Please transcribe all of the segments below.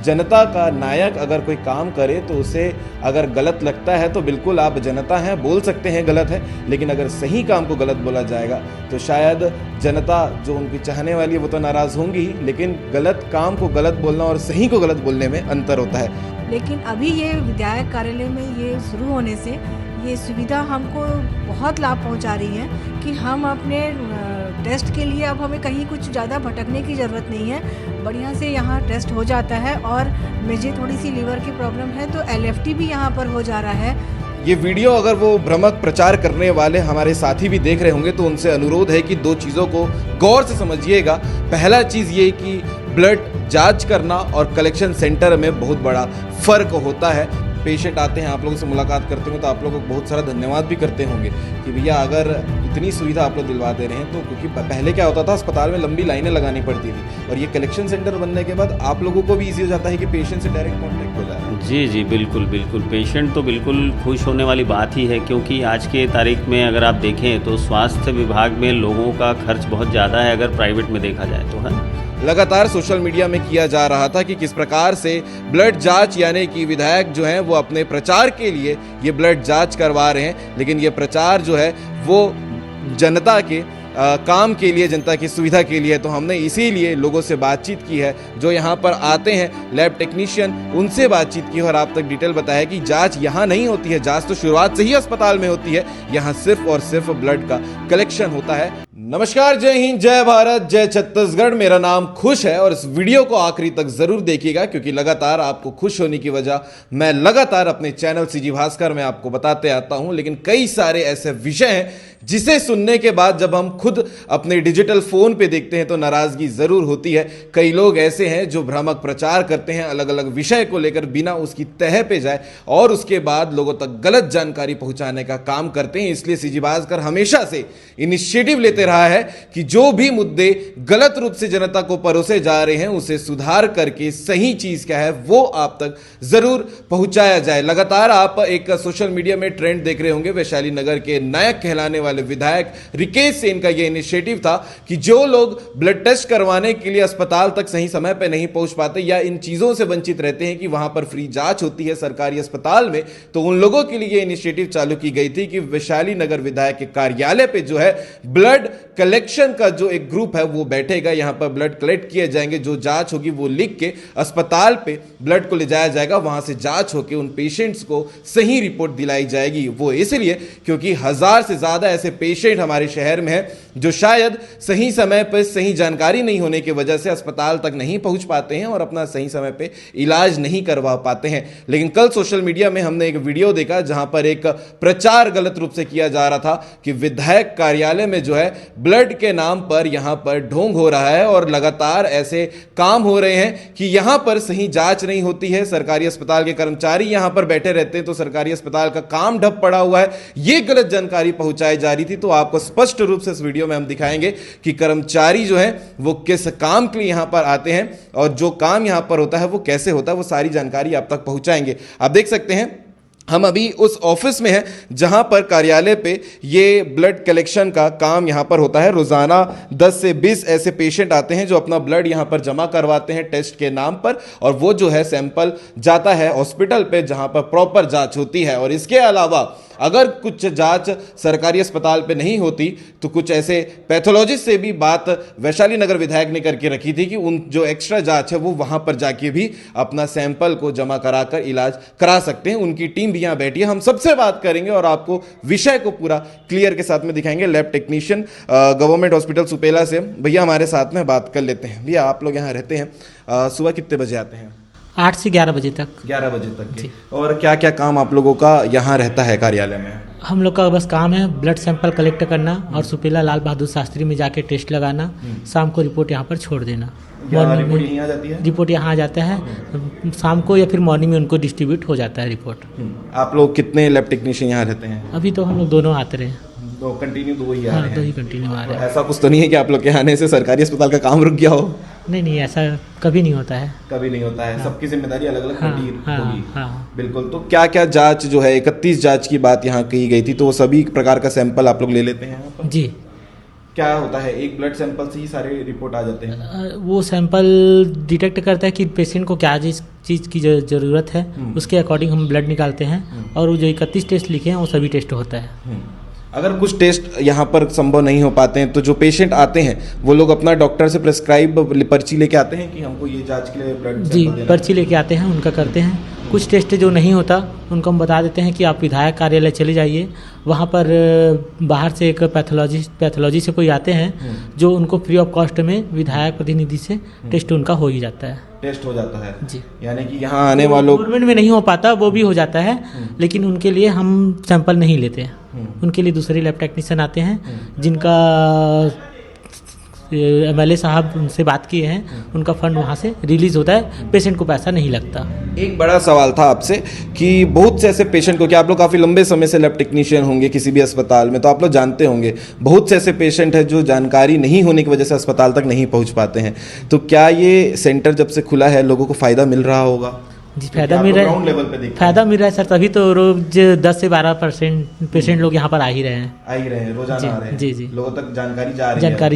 जनता का नायक अगर कोई काम करे तो उसे अगर गलत लगता है तो बिल्कुल आप जनता हैं, बोल सकते हैं गलत है, लेकिन अगर सही काम को गलत बोला जाएगा तो शायद जनता जो उनकी चाहने वाली है वो तो नाराज़ होंगी ही, लेकिन गलत काम को गलत बोलना और सही को गलत बोलने में अंतर होता है। लेकिन अभी ये विधायक कार्यालय में ये शुरू होने से ये सुविधा हमको बहुत लाभ पहुंचा रही है कि हम अपने टेस्ट के लिए अब हमें कहीं कुछ ज़्यादा भटकने की ज़रूरत नहीं है। बढ़िया से यहाँ टेस्ट हो जाता है और मुझे थोड़ी सी लीवर की प्रॉब्लम है तो LFT भी यहाँ पर हो जा रहा है। ये वीडियो अगर वो भ्रामक प्रचार करने वाले हमारे साथी भी देख रहे होंगे तो उनसे अनुरोध है कि दो चीज़ों को गौर से समझिएगा। पहला चीज़ ये कि ब्लड जांच करना और कलेक्शन सेंटर में बहुत बड़ा फ़र्क होता है। पेशेंट आते हैं, आप लोगों से मुलाकात करते होंगे तो आप लोगों को बहुत सारा धन्यवाद भी करते होंगे कि भैया अगर इतनी सुविधा आप लोग दिलवा दे रहे हैं तो, क्योंकि पहले क्या होता था अस्पताल में लंबी लाइनें लगानी पड़ती थी और ये कलेक्शन सेंटर बनने के बाद आप लोगों को भी ईजी हो जाता है कि पेशेंट से डायरेक्ट कॉन्टैक्ट हो जाए। जी जी बिल्कुल बिल्कुल, पेशेंट तो बिल्कुल खुश होने वाली बात ही है, क्योंकि आज के तारीख में अगर आप देखें तो स्वास्थ्य विभाग में लोगों का खर्च बहुत ज़्यादा है अगर प्राइवेट में देखा जाए तो, है। लगातार सोशल मीडिया में किया जा रहा था कि किस प्रकार से ब्लड जांच यानी कि विधायक जो हैं वो अपने प्रचार के लिए ये ब्लड जांच करवा रहे हैं, लेकिन ये प्रचार जो है वो जनता के काम के लिए, जनता की सुविधा के लिए। तो हमने इसीलिए लोगों से बातचीत की है जो यहाँ पर आते हैं, लैब टेक्नीशियन, उनसे बातचीत की और आप तक डिटेल बताया कि जांच यहाँ नहीं होती है, जांच तो शुरुआत से ही अस्पताल में होती है, यहाँ सिर्फ और सिर्फ ब्लड का कलेक्शन होता है। नमस्कार, जय हिंद, जय भारत, जय छत्तीसगढ़। मेरा नाम खुश है और इस वीडियो को आखिरी तक जरूर देखिएगा क्योंकि लगातार आपको खुश होने की वजह मैं लगातार अपने चैनल सीजी भास्कर में आपको बताते आता हूं, लेकिन कई सारे ऐसे विषय हैं जिसे सुनने के बाद जब हम खुद अपने डिजिटल फोन पे देखते हैं तो नाराजगी जरूर होती है। कई लोग ऐसे हैं जो भ्रामक प्रचार करते हैं अलग अलग विषय को लेकर बिना उसकी तह पे जाए और उसके बाद लोगों तक गलत जानकारी पहुंचाने का काम करते हैं। इसलिए सीजी भास्कर हमेशा से इनिशिएटिव लेते रहा है कि जो भी मुद्दे गलत रूप से जनता को परोसे जा रहे हैं उसे सुधार करके सही चीज क्या है वो आप तक जरूर पहुंचाया जाए। लगातार आप एक सोशल मीडिया में ट्रेंड देख रहे होंगे, वैशाली नगर के नायक कहलाने वाले विधायक रिकेश सेन का यह इनिशिएटिव था कि जो लोग ब्लड टेस्ट करवाने के लिए अस्पताल तक सही समय पर नहीं पहुंच पाते या इन चीजों से वंचित रहते हैं कि वहां पर फ्री जांच होती है सरकारी अस्पताल में, तो उन लोगों के लिए इनिशिएटिव चालू की गई थी कि वैशाली नगर विधायक के कार्यालय पे जो है ब्लड कलेक्शन का जो एक ग्रुप है वो बैठेगा। यहां पर ब्लड कलेक्ट किए जाएंगे, जो जांच होगी वो लिख के अस्पताल पे ब्लड को ले जाया जाएगा, वहां से जांच होकर उन पेशेंट्स को सही रिपोर्ट दिलाई जाएगी। वो इसलिए क्योंकि 1000 से ज्यादा ऐसे पेशेंट हमारे शहर में हैं जो शायद सही समय पर सही जानकारी नहीं होने की वजह से अस्पताल तक नहीं पहुंच पाते हैं और अपना सही समय पे इलाज नहीं करवा पाते हैं। लेकिन कल सोशल मीडिया में हमने एक वीडियो देखा जहां पर एक प्रचार गलत रूप से किया जा रहा था कि विधायक कार्यालय में जो है ब्लड के नाम पर यहां पर ढोंग हो रहा है और लगातार ऐसे काम हो रहे हैं कि यहां पर सही जांच नहीं होती है। सरकारी अस्पताल के कर्मचारी यहां पर बैठे रहते हैं तो सरकारी अस्पताल का काम ठप पड़ा हुआ है। यह गलत जानकारी पहुंचाई जा रही थी। तो आपको स्पष्ट रूप से इस वीडियो में हम दिखाएंगे कि कर्मचारी जो है वो किस काम के लिए यहां पर आते हैं और जो काम यहां पर होता है वो कैसे होता है, वो सारी जानकारी आप तक पहुंचाएंगे। आप देख सकते हैं हम अभी उस ऑफिस में हैं जहां पर कार्यालय पे ये ब्लड कलेक्शन का काम यहां पर होता है। रोजाना 10 से 20 ऐसे पेशेंट आते हैं जो अपना ब्लड यहां पर जमा करवाते हैं टेस्ट के नाम पर और वो जो है सैंपल जाता है हॉस्पिटल पे जहां पर प्रॉपर जांच होती है। और इसके अलावा अगर कुछ जांच सरकारी अस्पताल पे नहीं होती तो कुछ ऐसे पैथोलॉजिस्ट से भी बात वैशाली नगर विधायक ने करके रखी थी कि उन जो एक्स्ट्रा जांच है वो वहां पर जाके भी अपना सैंपल को जमा कराकर इलाज करा सकते हैं। उनकी टीम भी यहां बैठी है, हम सबसे बात करेंगे और आपको विषय को पूरा क्लियर के साथ में दिखाएंगे। Lab technician government hospital Supela से भैया हमारे साथ में बात कर लेते हैं। भैया आप लोग यहाँ रहते हैं, सुबह कितने बजे आते हैं? 8 से 11 बजे तक। 11 बजे तक के। और क्या क्या काम आप लोगों का यहाँ रहता है कार्यालय में? हम लोग का बस काम है ब्लड सैंपल कलेक्ट करना और सुपेला लाल बहादुर शास्त्री में जाके टेस्ट लगाना, शाम को रिपोर्ट यहाँ पर छोड़ देना। रिपोर्ट यहीं आ जाती है? रिपोर्ट यहाँ आ जाता है, शाम को या फिर मॉर्निंग में उनको डिस्ट्रीब्यूट हो जाता है रिपोर्ट। आप लोग कितने लैब टेक्नीशियन यहाँ रहते हैं? अभी तो हम लोग दोनों आते रहे। तो कंटिन्यू दो ही आ हाँ, रहे हैं? दो ही कंटिन्यू आ रहे हैं। ऐसा कुछ तो नहीं है कि आप लोग के आने से सरकारी अस्पताल का काम रुक गया हो? नहीं, ऐसा कभी नहीं होता है। कभी नहीं होता है। सबकी जिम्मेदारी अलग अलग होगी। हाँ। बिल्कुल। तो क्या क्या जांच जो है 31 जांच की बात यहाँ कही गई थी, तो वो सभी प्रकार का सैंपल आप लोग ले लेते हैं यहाँ पर? जी। क्या होता है, एक ब्लड सैंपल से ही सारे रिपोर्ट आ जाते हैं? वो सैंपल डिटेक्ट करता है कि पेशेंट को क्या चीज़ की ज़रूरत है उसके अकॉर्डिंग हम ब्लड निकालते हैं और वो जो 31 टेस्ट लिखे हैं वो सभी टेस्ट होता है। अगर कुछ टेस्ट यहाँ पर संभव नहीं हो पाते हैं तो जो पेशेंट आते हैं वो लोग अपना डॉक्टर से प्रेस्क्राइब पर्ची लेके आते हैं कि हमको ये जांच के लिए ब्लड जी पर्ची लेके आते हैं, उनका करते हैं। कुछ टेस्ट जो नहीं होता उनको हम बता देते हैं कि आप विधायक कार्यालय चले जाइए, वहाँ पर बाहर से एक पैथोलॉजी से कोई आते हैं जो उनको फ्री ऑफ कॉस्ट में विधायक प्रतिनिधि से टेस्ट उनका हो ही जाता है। टेस्ट हो जाता है जी, यानी कि यहाँ आने वालों गवर्नमेंट में नहीं हो पाता वो भी हो जाता है, लेकिन उनके लिए हम सैंपल नहीं लेते हैं। उनके लिए दूसरे लैब टेक्नीशियन आते हैं जिनका MLA साहब उनसे बात किए हैं, उनका फंड वहाँ से रिलीज़ होता है, पेशेंट को पैसा नहीं लगता। एक बड़ा सवाल था आपसे कि बहुत से ऐसे पेशेंट को, कि आप लोग काफ़ी लंबे समय से लैब टेक्नीशियन होंगे किसी भी अस्पताल में, तो आप लोग जानते होंगे बहुत से ऐसे पेशेंट हैं जो जानकारी नहीं होने की वजह से अस्पताल तक नहीं पहुंच पाते हैं। तो क्या ये सेंटर जब से खुला है लोगों को फ़ायदा मिल रहा होगा? जी फ़ायदा मिल रहा है, फ़ायदा मिल रहा है सर, तभी तो रोज 10 से 12% पेशेंट लोग यहाँ पर आ ही रहे हैं, रोजाना आ रहे हैं। जी जी, लोगों तक जानकारी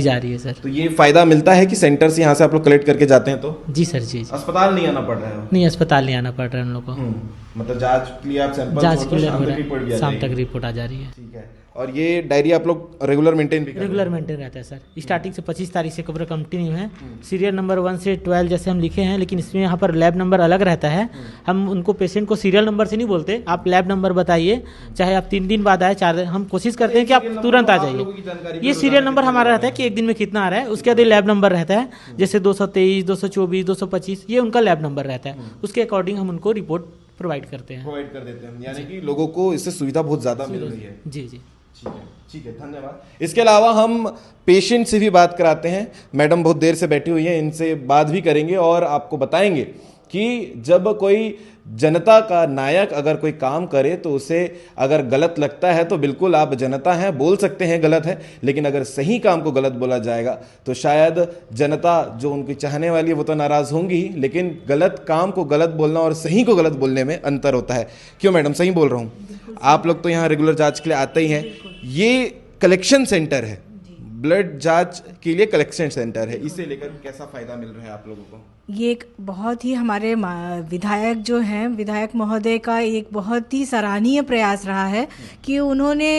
जा रही है सर। तो ये फायदा मिलता है कि सेंटर से यहाँ से आप लोग कलेक्ट करके जाते हैं तो? जी सर जी। अस्पताल नहीं आना पड़ रहा है? नहीं, अस्पताल नहीं आना पड़ रहा है उन लोगों को। मतलब जांच के लिए आप सैंपल जांच के लिए शाम तक रिपोर्ट आ जा रही है। ठीक है। और ये डायरी आप लोग रेगुलर मेंटेन भी रेगुलर मेंटेन रहता है सर। स्टार्टिंग से 25 तारीख से खबर कंटिन्यू है। सीरियल नंबर 1 से 12 जैसे हम लिखे हैं, लेकिन इसमें यहाँ पर लैब नंबर अलग रहता है। हम उनको पेशेंट को सीरियल नंबर से नहीं बोलते, आप लैब नंबर बताइए, चाहे आप 3 दिन बाद आए 4 दिन, हम कोशिश करते हैं कि आप तुरंत आ जाइए। ये सीरियल नंबर हमारा रहता है कि एक दिन में कितना आ रहा है, उसके बाद लैब नंबर रहता है, जैसे 223, 224, 225, ये उनका लैब नंबर रहता है। उसके अकॉर्डिंग हम उनको रिपोर्ट प्रोवाइड कर देते हैं। यानी कि लोगों को इससे सुविधा बहुत ज़्यादा मिल रही है। जी जी, ठीक है, धन्यवाद। इसके अलावा हम पेशेंट से भी बात कराते हैं। मैडम बहुत देर से बैठी हुई हैं, इनसे बात भी करेंगे और आपको बताएंगे कि जब कोई जनता का नायक अगर कोई काम करे तो उसे अगर गलत लगता है तो बिल्कुल आप जनता हैं, बोल सकते हैं गलत है, लेकिन अगर सही काम को गलत बोला जाएगा तो शायद जनता जो उनकी चाहने वाली है वो तो नाराज़ होंगी, लेकिन गलत काम को गलत बोलना और सही को गलत बोलने में अंतर होता है। क्यों मैडम, सही बोल रहा हूँ? आप लोग तो यहाँ रेगुलर जांच के लिए आते ही हैं। ये कलेक्शन सेंटर है, ब्लड जांच के लिए कलेक्शन सेंटर है, इसे लेकर कैसा फ़ायदा मिल रहा है आप लोगों को? ये एक बहुत ही हमारे विधायक जो हैं, विधायक महोदय का एक बहुत ही सराहनीय प्रयास रहा है कि उन्होंने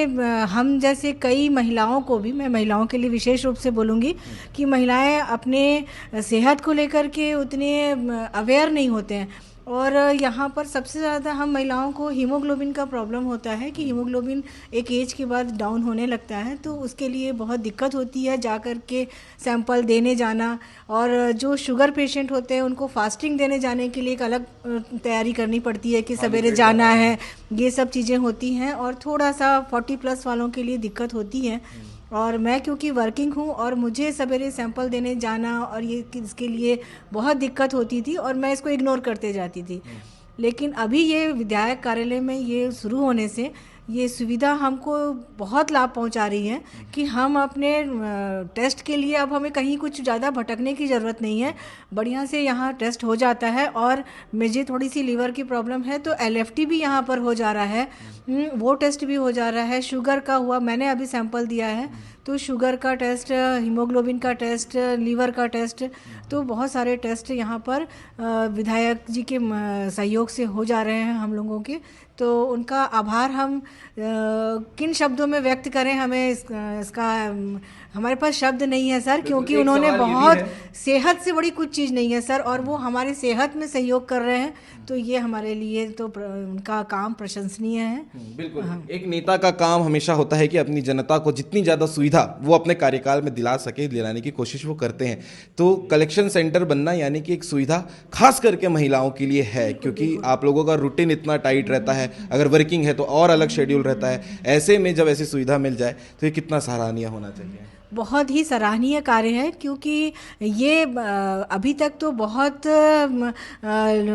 हम जैसे कई महिलाओं को भी, मैं महिलाओं के लिए विशेष रूप से बोलूँगी कि महिलाएं अपने सेहत को लेकर के उतने अवेयर नहीं होते हैं। और यहाँ पर सबसे ज़्यादा हम महिलाओं को हीमोग्लोबिन का प्रॉब्लम होता है कि हीमोग्लोबिन एक एज के बाद डाउन होने लगता है, तो उसके लिए बहुत दिक्कत होती है जा कर के सैंपल देने जाना। और जो शुगर पेशेंट होते हैं उनको फास्टिंग देने जाने के लिए एक अलग तैयारी करनी पड़ती है कि सवेरे जाना है, ये सब चीज़ें होती हैं और थोड़ा सा 40+ वालों के लिए दिक्कत होती है। और मैं क्योंकि वर्किंग हूँ और मुझे सवेरे सैंपल देने जाना और ये इसके लिए बहुत दिक्कत होती थी और मैं इसको इग्नोर करते जाती थी। लेकिन अभी ये विधायक कार्यालय में ये शुरू होने से ये सुविधा हमको बहुत लाभ पहुंचा रही है कि हम अपने टेस्ट के लिए अब हमें कहीं कुछ ज़्यादा भटकने की ज़रूरत नहीं है, बढ़िया से यहाँ टेस्ट हो जाता है। और मुझे थोड़ी सी लीवर की प्रॉब्लम है तो LFT भी यहाँ पर हो जा रहा है, वो टेस्ट भी हो जा रहा है। शुगर का हुआ, मैंने अभी सैंपल दिया है तो शुगर का टेस्ट, हीमोग्लोबिन का टेस्ट, लीवर का टेस्ट, तो बहुत सारे टेस्ट यहाँ पर विधायक जी के सहयोग से हो जा रहे हैं हम लोगों के। तो उनका आभार हम किन शब्दों में व्यक्त करें, हमें इसका हमारे पास शब्द नहीं है सर, क्योंकि उन्होंने बहुत, सेहत से बड़ी कुछ चीज़ नहीं है सर, और वो हमारी सेहत में सहयोग कर रहे हैं, तो ये हमारे लिए तो उनका काम प्रशंसनीय है। बिल्कुल। एक नेता का काम हमेशा होता है कि अपनी जनता को जितनी ज़्यादा सुविधा वो अपने कार्यकाल में दिला सके, दिलाने की कोशिश वो करते हैं। तो कलेक्शन सेंटर बनना यानी कि एक सुविधा खास करके महिलाओं के लिए है, क्योंकि आप लोगों का रूटीन इतना टाइट रहता है, अगर वर्किंग है तो और अलग शेड्यूल रहता है। ऐसे में जब ऐसी सुविधा मिल जाए तो ये कितना सराहनीय होना चाहिए। बहुत ही सराहनीय कार्य है, क्योंकि ये अभी तक तो बहुत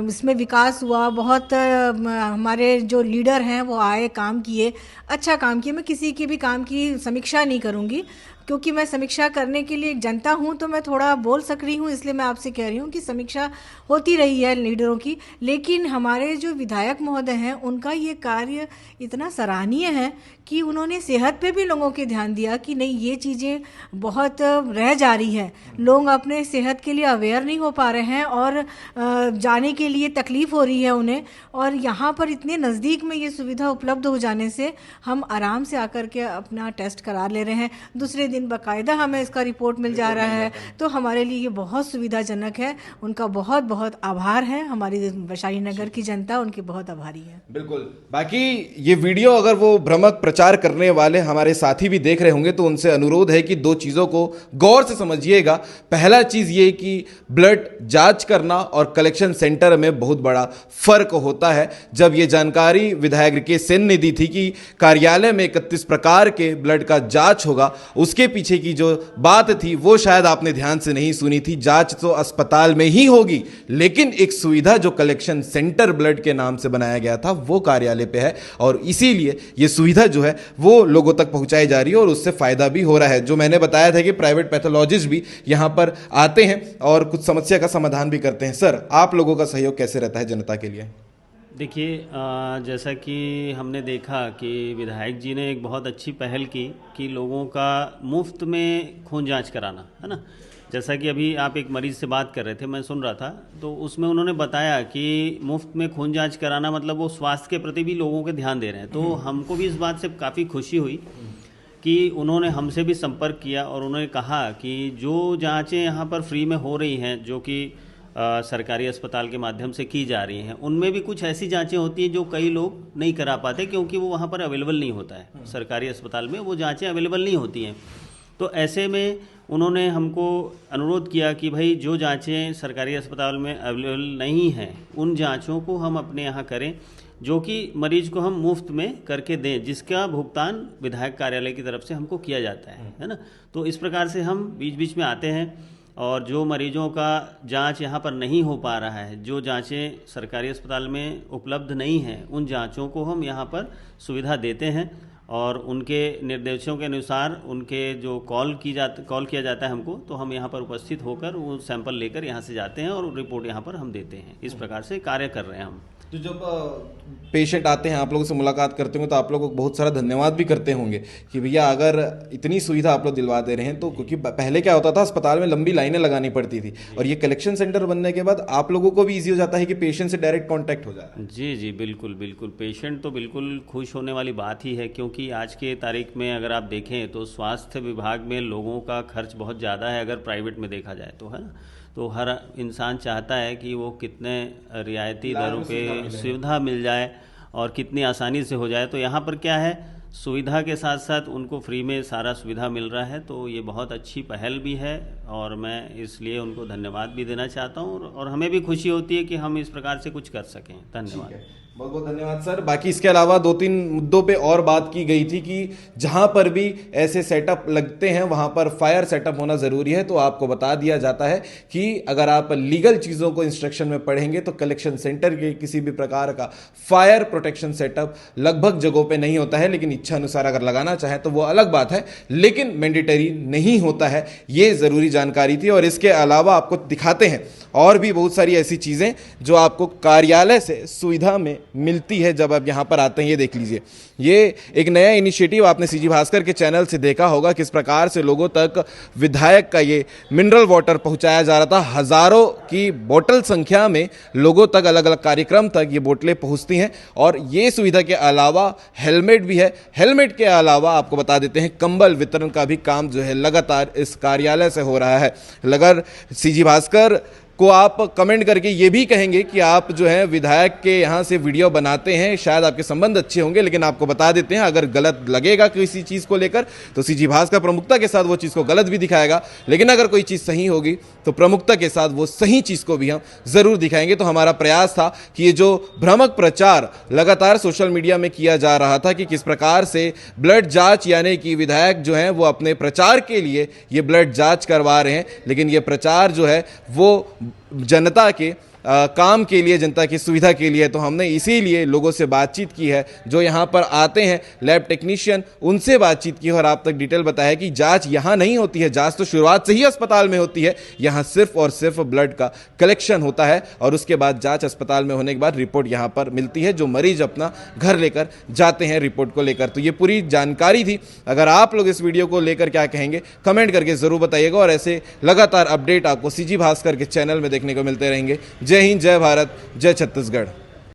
इसमें विकास हुआ, बहुत हमारे जो लीडर हैं वो आए, काम किए, अच्छा काम किए। मैं किसी के भी काम की समीक्षा नहीं करूंगी, क्योंकि मैं समीक्षा करने के लिए एक जनता हूं तो मैं थोड़ा बोल सक रही हूं, इसलिए मैं आपसे कह रही हूं कि समीक्षा होती रही है लीडरों की, लेकिन हमारे जो विधायक महोदय हैं उनका ये कार्य इतना सराहनीय है कि उन्होंने सेहत पे भी लोगों के ध्यान दिया कि नहीं ये चीज़ें बहुत रह जा रही है, लोग अपने सेहत के लिए अवेयर नहीं हो पा रहे हैं और जाने के लिए तकलीफ़ हो रही है उन्हें, और यहाँ पर इतने नज़दीक में ये सुविधा उपलब्ध हो जाने से हम आराम से आकर के अपना टेस्ट करा ले रहे हैं, दूसरे दिन बाकायदा हमें इसका रिपोर्ट मिल जा रहा है, तो हमारे लिए ये बहुत सुविधाजनक है। उनका बहुत बहुत आभार है, हमारी वैशाली नगर की जनता उनकी बहुत आभारी है। बिल्कुल। बाकी ये वीडियो अगर वो भ्रामक प्रचार करने वाले हमारे साथी भी देख रहे होंगे तो उनसे अनुरोध है कि दो चीज़ों को गौर से समझिएगा। पहला चीज़ ये कि ब्लड जांच करना और कलेक्शन सेंटर में बहुत बड़ा फर्क होता है। जब ये जानकारी विधायक रिकेश सेन ने दी थी कि कार्यालय में 31 प्रकार के ब्लड का जांच होगा, उसके पीछे की जो बात थी वो शायद आपने ध्यान से नहीं सुनी थी। जांच तो अस्पताल में ही होगी, लेकिन एक सुविधा जो कलेक्शन सेंटर ब्लड के नाम से बनाया गया था वो कार्यालय पे है, और इसीलिए ये सुविधा जो है वो लोगों तक पहुंचाई जा रही है और उससे फायदा भी हो रहा है। जो मैंने बताया था कि प्राइवेट पैथोलॉजिस्ट भी यहां पर आते हैं और कुछ समस्या का समाधान भी करते हैं। सर, आप लोगों का सहयोग कैसे रहता है जनता के लिए? देखिए, जैसा कि हमने देखा कि विधायक जी ने एक बहुत अच्छी पहल की कि लोगों का मुफ्त में खून जांच कराना, है ना। जैसा कि अभी आप एक मरीज़ से बात कर रहे थे, मैं सुन रहा था, तो उसमें उन्होंने बताया कि मुफ्त में खून जांच कराना मतलब वो स्वास्थ्य के प्रति भी लोगों के ध्यान दे रहे हैं। तो हमको भी इस बात से काफ़ी खुशी हुई कि उन्होंने हमसे भी संपर्क किया और उन्होंने कहा कि जो जांचें यहाँ पर फ्री में हो रही हैं, जो कि सरकारी अस्पताल के माध्यम से की जा रही हैं, उनमें भी कुछ ऐसी जांचें होती हैं जो कई लोग नहीं करा पाते क्योंकि वो वहाँ पर अवेलेबल नहीं होता है। सरकारी अस्पताल में वो जांचें अवेलेबल नहीं होती हैं। तो ऐसे में उन्होंने हमको अनुरोध किया कि भाई जो जांचें सरकारी अस्पताल में अवेलेबल नहीं हैं उन जांचों को हम अपने यहाँ करें, जो कि मरीज को हम मुफ्त में करके दें, जिसका भुगतान विधायक कार्यालय की तरफ से हमको किया जाता है ना। तो इस प्रकार से हम बीच बीच में आते हैं और जो मरीजों का जांच यहाँ पर नहीं हो पा रहा है, जो जांचें सरकारी अस्पताल में उपलब्ध नहीं हैं, उन जांचों को हम यहाँ पर सुविधा देते हैं और उनके निर्देशों के अनुसार उनके जो कॉल किया जाता है हमको, तो हम यहाँ पर उपस्थित होकर वो सैंपल लेकर यहाँ से जाते हैं और रिपोर्ट यहाँ पर हम देते हैं। इस प्रकार से कार्य कर रहे हैं हम। तो जब पेशेंट आते हैं आप लोगों से मुलाकात करते होंगे तो आप लोगों को बहुत सारा धन्यवाद भी करते होंगे कि भैया अगर इतनी सुविधा आप लोग दिलवा दे रहे हैं तो, क्योंकि पहले क्या होता था अस्पताल में लंबी लाइनें लगानी पड़ती थी, और ये कलेक्शन सेंटर बनने के बाद आप लोगों को भी ईजी हो जाता है कि पेशेंट से डायरेक्ट कॉन्टैक्ट हो जाता है। जी जी, बिल्कुल बिल्कुल। पेशेंट तो बिल्कुल खुश होने वाली बात ही है, क्योंकि आज के तारीख में अगर आप देखें तो स्वास्थ्य विभाग में लोगों का खर्च बहुत ज़्यादा है अगर प्राइवेट में देखा जाए तो, है ना। तो हर इंसान चाहता है कि वो कितने रियायती दरों पे सुविधा मिल जाए और कितनी आसानी से हो जाए। तो यहाँ पर क्या है, सुविधा के साथ साथ उनको फ्री में सारा सुविधा मिल रहा है, तो ये बहुत अच्छी पहल भी है और मैं इसलिए उनको धन्यवाद भी देना चाहता हूँ और हमें भी खुशी होती है कि हम इस प्रकार से कुछ कर सकें। धन्यवाद, बहुत बहुत धन्यवाद सर। बाकी इसके अलावा 2-3 मुद्दों पे और बात की गई थी कि जहां पर भी ऐसे सेटअप लगते हैं वहां पर फायर सेटअप होना ज़रूरी है। तो आपको बता दिया जाता है कि अगर आप लीगल चीज़ों को इंस्ट्रक्शन में पढ़ेंगे तो कलेक्शन सेंटर के किसी भी प्रकार का फायर प्रोटेक्शन सेटअप लगभग जगहों पे नहीं होता है, लेकिन इच्छा अनुसार अगर लगाना चाहें तो वो अलग बात है, लेकिन मैंडेटरी नहीं होता है। ये ज़रूरी जानकारी थी। और इसके अलावा आपको दिखाते हैं और भी बहुत सारी ऐसी चीज़ें जो आपको कार्यालय से सुविधा में मिलती है जब आप यहाँ पर आते हैं। ये देख लीजिए, ये एक नया इनिशिएटिव आपने सीजी भास्कर के चैनल से देखा होगा, किस प्रकार से लोगों तक विधायक का ये मिनरल वाटर पहुँचाया जा रहा था। हज़ारों की बोतल संख्या में लोगों तक अलग अलग कार्यक्रम तक ये बोतलें पहुँचती हैं। और ये सुविधा के अलावा हेलमेट भी है। हेलमेट के अलावा आपको बता देते हैं कंबल वितरण का भी काम जो है लगातार इस कार्यालय से हो रहा है। अगर सीजी भास्कर को आप कमेंट करके ये भी कहेंगे कि आप जो है विधायक के यहाँ से वीडियो बनाते हैं, शायद आपके संबंध अच्छे होंगे, लेकिन आपको बता देते हैं अगर गलत लगेगा किसी चीज़ को लेकर तो सीजी भास्कर प्रमुखता के साथ वो चीज़ को गलत भी दिखाएगा, लेकिन अगर कोई चीज़ सही होगी तो प्रमुखता के साथ वो सही चीज़ को भी हम ज़रूर दिखाएंगे। तो हमारा प्रयास था कि ये जो भ्रामक प्रचार लगातार सोशल मीडिया में किया जा रहा था कि किस प्रकार से ब्लड जाँच यानी कि विधायक जो हैं वो अपने प्रचार के लिए ये ब्लड जाँच करवा रहे हैं, लेकिन ये प्रचार जो है वो जनता के काम के लिए, जनता की सुविधा के लिए। तो हमने इसीलिए लोगों से बातचीत की है जो यहाँ पर आते हैं लैब टेक्नीशियन, उनसे बातचीत की और आप तक डिटेल बताया कि जांच यहाँ नहीं होती है, जांच तो शुरुआत से ही अस्पताल में होती है। यहाँ सिर्फ और सिर्फ ब्लड का कलेक्शन होता है और उसके बाद जांच अस्पताल में होने के बाद रिपोर्ट यहाँ पर मिलती है, जो मरीज अपना घर लेकर जाते हैं रिपोर्ट को लेकर। तो ये पूरी जानकारी थी। अगर आप लोग इस वीडियो को लेकर क्या कहेंगे कमेंट करके जरूर बताइएगा और ऐसे लगातार अपडेट आपको सीजी भास्कर के चैनल में देखने को मिलते रहेंगे। जय हिंद, जय भारत, जय छत्तीसगढ़।